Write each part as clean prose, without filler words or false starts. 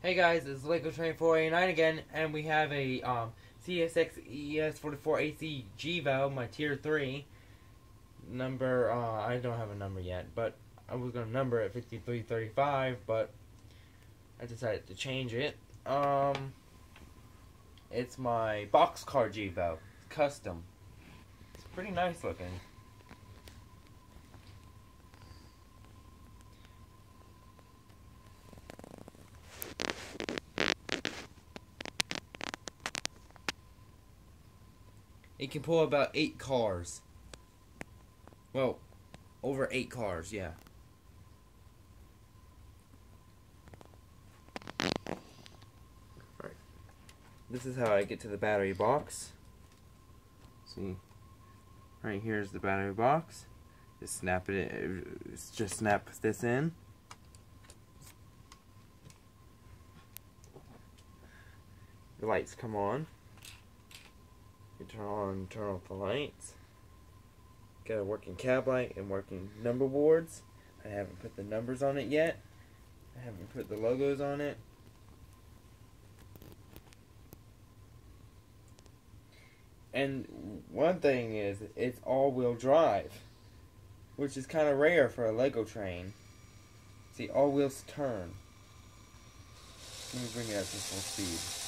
Hey guys, it's Lego Train 489 again, and we have a CSX ES44 AC G valve, my tier 3 number. I don't have a number yet, but I was gonna number it 5335, but I decided to change it. It's my boxcar G valve, custom. It's pretty nice looking. It can pull about 8 cars. Well, over 8 cars, yeah. Alright. This is how I get to the battery box. See, right here is the battery box. Just snap it in, just snap this in. The lights come on. You turn off the lights. Got a working cab light and working number boards. I haven't put the numbers on it yet. I haven't put the logos on it. And one thing is, it's all-wheel drive, which is kind of rare for a Lego train. See, all wheels turn. Let me bring it up to full speed.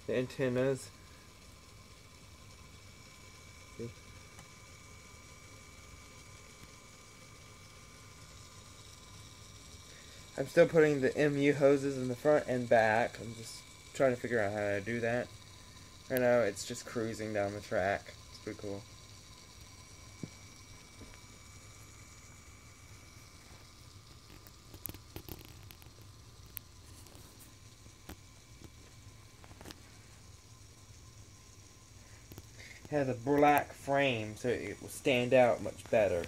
The antennas. See? I'm still putting the MU hoses in the front and back. I'm just trying to figure out how to do that. Right now it's just cruising down the track. It's pretty cool. It has a black frame so it will stand out much better.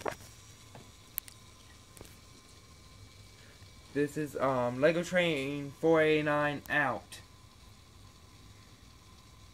This is Lego Train 489 out.